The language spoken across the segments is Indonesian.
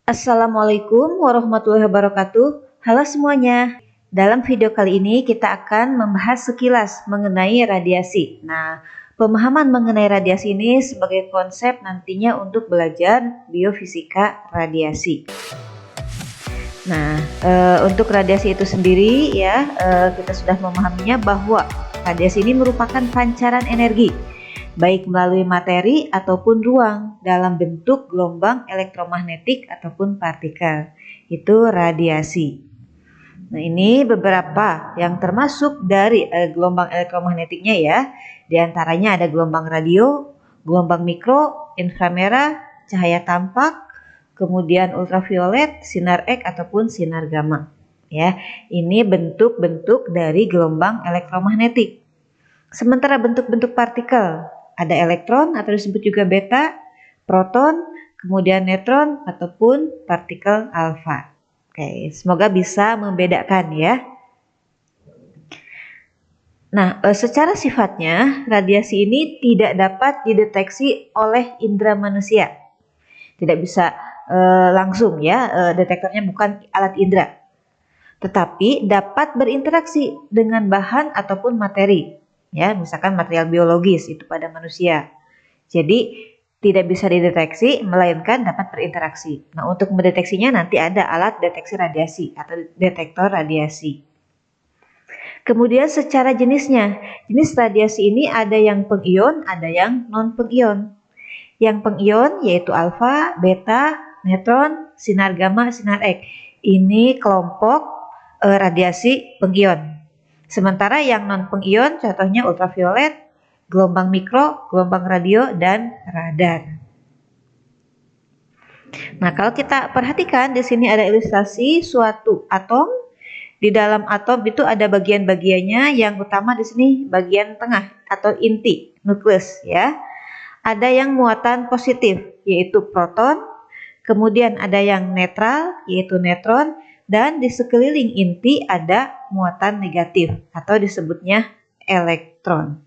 Assalamualaikum warahmatullahi wabarakatuh. Halo semuanya. Dalam video kali ini kita akan membahas sekilas mengenai radiasi. Nah, pemahaman mengenai radiasi ini sebagai konsep nantinya untuk belajar biofisika radiasi. Nah, untuk radiasi itu sendiri ya, kita sudah memahaminya bahwa radiasi ini merupakan pancaran energi baik melalui materi ataupun ruang dalam bentuk gelombang elektromagnetik ataupun partikel. Itu radiasi. Nah, ini beberapa yang termasuk dari gelombang elektromagnetiknya ya. Di antaranya ada gelombang radio, gelombang mikro, inframerah, cahaya tampak, kemudian ultraviolet, sinar X ataupun sinar gamma. Ya, ini bentuk-bentuk dari gelombang elektromagnetik. Sementara bentuk-bentuk partikel ada elektron atau disebut juga beta, proton, kemudian neutron ataupun partikel alfa. Oke, semoga bisa membedakan ya. Nah, secara sifatnya radiasi ini tidak dapat dideteksi oleh indera manusia. Tidak bisa langsung ya, detektornya bukan alat indera. Tetapi dapat berinteraksi dengan bahan ataupun materi. Ya, misalkan material biologis itu pada manusia. Jadi tidak bisa dideteksi melainkan dapat berinteraksi. Nah, untuk mendeteksinya nanti ada alat deteksi radiasi atau detektor radiasi. Kemudian secara jenisnya, jenis radiasi ini ada yang pengion, ada yang non pengion. Yang pengion yaitu alfa, beta, neutron, sinar gamma, sinar X. Ini kelompok radiasi pengion. Sementara yang non pengion contohnya ultraviolet, gelombang mikro, gelombang radio, dan radar. Nah, kalau kita perhatikan di sini ada ilustrasi suatu atom. Di dalam atom itu ada bagian-bagiannya, yang utama di sini bagian tengah atau inti, nukleus ya. Ada yang muatan positif yaitu proton, kemudian ada yang netral yaitu neutron, dan di sekeliling inti ada muatan negatif atau disebutnya elektron.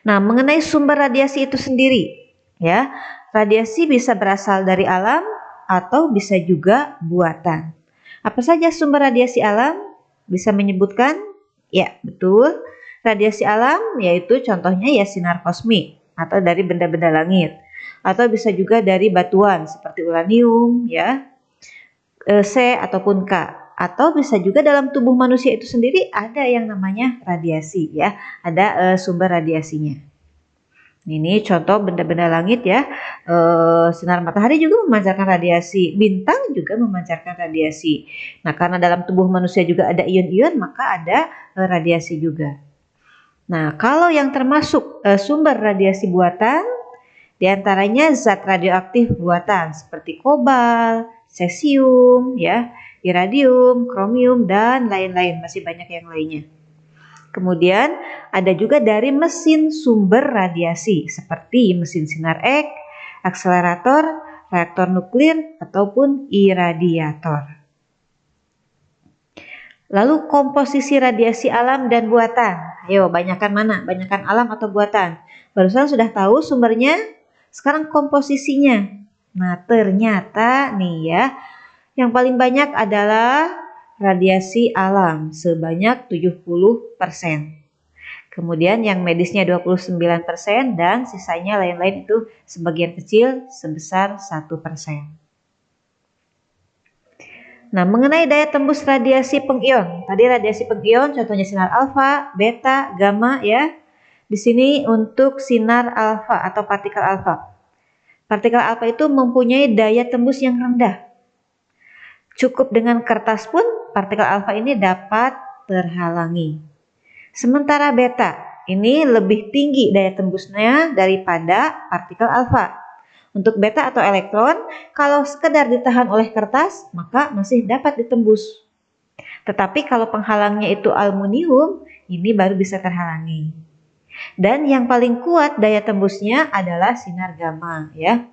Nah, mengenai sumber radiasi itu sendiri, ya, radiasi bisa berasal dari alam atau bisa juga buatan. Apa saja sumber radiasi alam? Bisa menyebutkan? Ya, betul. Radiasi alam yaitu contohnya ya sinar kosmik atau dari benda-benda langit. Atau bisa juga dari batuan seperti uranium ya, C ataupun K. Atau bisa juga dalam tubuh manusia itu sendiri ada yang namanya radiasi ya, ada sumber radiasinya. Ini contoh benda-benda langit ya, sinar matahari juga memancarkan radiasi, bintang juga memancarkan radiasi. Nah, karena dalam tubuh manusia juga ada ion-ion, maka ada radiasi juga. Nah, kalau yang termasuk sumber radiasi buatan, diantaranya zat radioaktif buatan seperti kobalt, cesium, ya, iridium, kromium, dan lain-lain. Masih banyak yang lainnya. Kemudian ada juga dari mesin sumber radiasi seperti mesin sinar X, akselerator, reaktor nuklir, ataupun iradiator. Lalu komposisi radiasi alam dan buatan. Ayo, banyakkan mana? Banyakkan alam atau buatan? Barusan sudah tahu sumbernya, sekarang komposisinya. Nah, ternyata nih ya, yang paling banyak adalah radiasi alam sebanyak 70%. Kemudian yang medisnya 29% dan sisanya lain-lain itu sebagian kecil sebesar 1%. Nah, mengenai daya tembus radiasi pengion. Tadi radiasi pengion contohnya sinar alfa, beta, gamma ya. Di sini untuk sinar alfa atau partikel alfa. Partikel alfa itu mempunyai daya tembus yang rendah. Cukup dengan kertas pun partikel alfa ini dapat terhalangi. Sementara beta ini lebih tinggi daya tembusnya daripada partikel alfa. Untuk beta atau elektron, kalau sekedar ditahan oleh kertas, maka masih dapat ditembus. Tetapi kalau penghalangnya itu aluminium, ini baru bisa terhalangi. Dan yang paling kuat daya tembusnya adalah sinar gamma ya.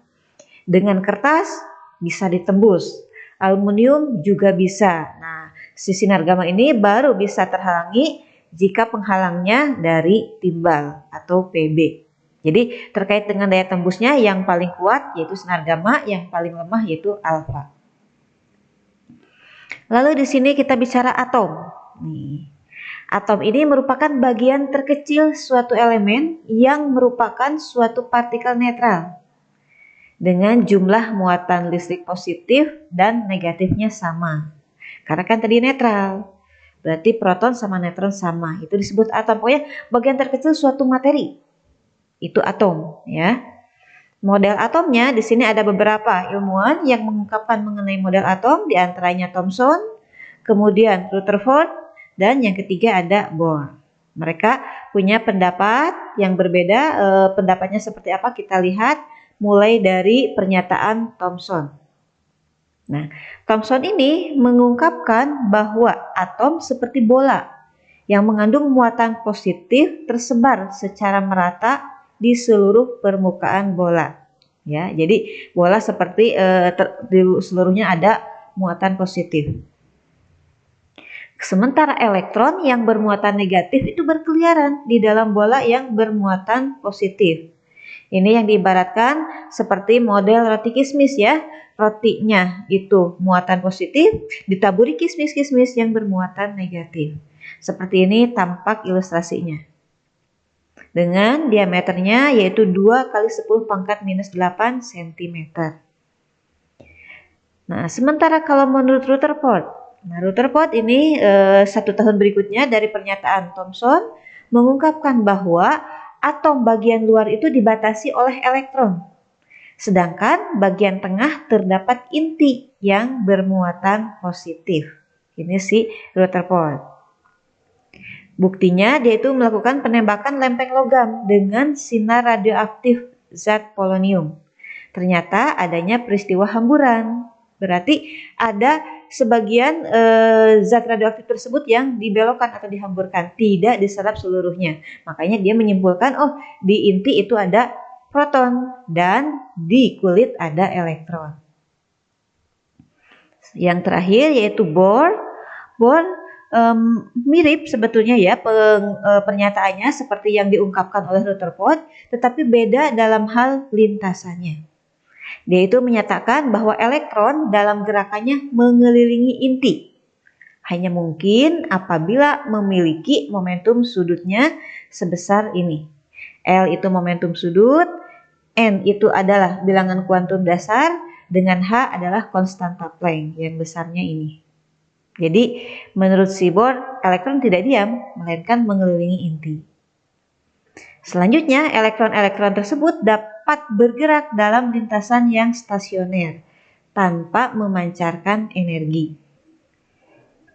Dengan kertas bisa ditembus. Aluminium juga bisa. Nah, si sinar gamma ini baru bisa terhalangi jika penghalangnya dari timbal atau Pb. Jadi terkait dengan daya tembusnya, yang paling kuat yaitu sinar gamma, yang paling lemah yaitu alfa. Lalu di sini kita bicara atom. Nih. Atom ini merupakan bagian terkecil suatu elemen yang merupakan suatu partikel netral dengan jumlah muatan listrik positif dan negatifnya sama. Karena kan tadi netral, berarti proton sama neutron sama. Itu disebut atom. Pokoknya bagian terkecil suatu materi. Itu atom, ya. Model atomnya di sini ada beberapa ilmuwan yang mengungkapkan mengenai model atom, di antaranya Thomson, kemudian Rutherford, dan yang ketiga ada Bohr. Mereka punya pendapat yang berbeda. Pendapatnya seperti apa kita lihat mulai dari pernyataan Thomson. Nah, Thomson ini mengungkapkan bahwa atom seperti bola yang mengandung muatan positif tersebar secara merata di seluruh permukaan bola. Ya, jadi bola seperti di seluruhnya ada muatan positif. Sementara elektron yang bermuatan negatif itu berkeliaran di dalam bola yang bermuatan positif. Ini yang diibaratkan seperti model roti kismis ya. Rotinya itu muatan positif ditaburi kismis-kismis yang bermuatan negatif. Seperti ini tampak ilustrasinya. Dengan diameternya yaitu 2 kali 10 pangkat minus 8 cm. Nah, sementara kalau menurut Rutherford, Rutherford ini 1 tahun berikutnya dari pernyataan Thomson mengungkapkan bahwa atom bagian luar itu dibatasi oleh elektron. Sedangkan bagian tengah terdapat inti yang bermuatan positif. Ini si Rutherford. Buktinya dia itu melakukan penembakan lempeng logam dengan sinar radioaktif zat polonium. Ternyata adanya peristiwa hamburan. Berarti ada sebagian zat radioaktif tersebut yang dibelokkan atau dihamburkan, tidak diserap seluruhnya. Makanya dia menyimpulkan, oh di inti itu ada proton dan di kulit ada elektron. Yang terakhir yaitu Bohr. Bohr mirip sebetulnya ya pernyataannya seperti yang diungkapkan oleh Rutherford, tetapi beda dalam hal lintasannya. Dia itu menyatakan bahwa elektron dalam gerakannya mengelilingi inti. Hanya mungkin apabila memiliki momentum sudutnya sebesar ini. L itu momentum sudut, N itu adalah bilangan kuantum dasar, dengan H adalah konstanta Planck yang besarnya ini. Jadi menurut si Bohr, elektron tidak diam, melainkan mengelilingi inti. Selanjutnya, elektron-elektron tersebut dapat bergerak dalam lintasan yang stasioner tanpa memancarkan energi.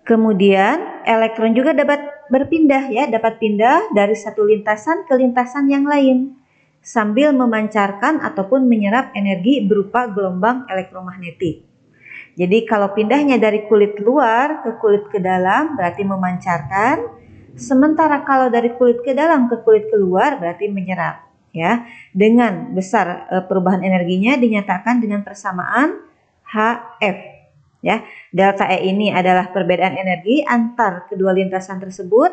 Kemudian, elektron juga dapat berpindah ya, dapat pindah dari satu lintasan ke lintasan yang lain sambil memancarkan ataupun menyerap energi berupa gelombang elektromagnetik. Jadi kalau pindahnya dari kulit luar ke kulit ke dalam berarti memancarkan, sementara kalau dari kulit ke dalam ke kulit keluar berarti menyerap. Ya, dengan besar perubahan energinya dinyatakan dengan persamaan HF. Ya, delta E ini adalah perbedaan energi antar kedua lintasan tersebut.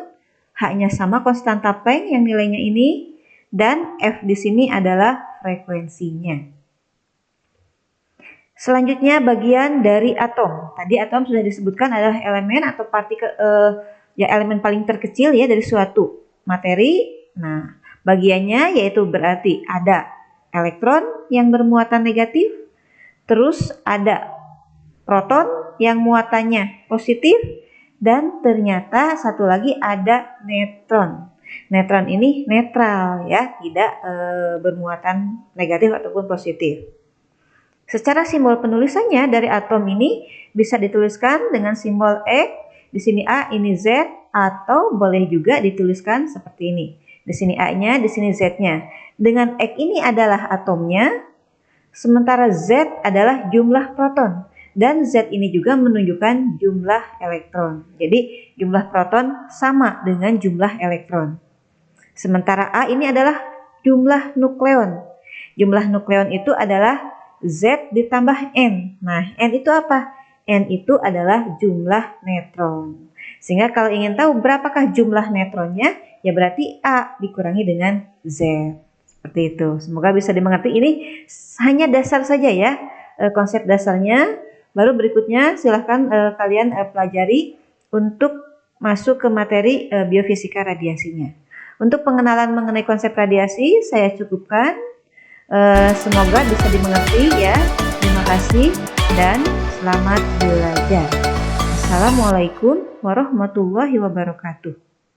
H-nya sama konstanta Planck yang nilainya ini, dan F di sini adalah frekuensinya. Selanjutnya bagian dari atom. Tadi atom sudah disebutkan adalah elemen atau partikel elemen paling terkecil ya dari suatu materi. Nah, bagiannya yaitu berarti ada elektron yang bermuatan negatif, terus ada proton yang muatannya positif, dan ternyata satu lagi ada neutron. Neutron ini netral ya, tidak bermuatan negatif ataupun positif. Secara simbol penulisannya dari atom ini bisa dituliskan dengan simbol X, di sini A, ini Z, atau boleh juga dituliskan seperti ini. Di sini A-nya, di sini Z-nya. Dengan X ini adalah atomnya, sementara Z adalah jumlah proton. Dan Z ini juga menunjukkan jumlah elektron. Jadi jumlah proton sama dengan jumlah elektron. Sementara A ini adalah jumlah nukleon. Jumlah nukleon itu adalah Z ditambah N. Nah, N itu apa? N itu adalah jumlah neutron. Sehingga kalau ingin tahu berapakah jumlah neutronnya, ya berarti A dikurangi dengan Z. Seperti itu. Semoga bisa dimengerti. Ini hanya dasar saja ya, konsep dasarnya. Baru berikutnya silahkan kalian pelajari untuk masuk ke materi biofisika radiasinya. Untuk pengenalan mengenai konsep radiasi saya cukupkan. Semoga bisa dimengerti ya. Terima kasih dan selamat belajar. Assalamualaikum warahmatullahi wabarakatuh.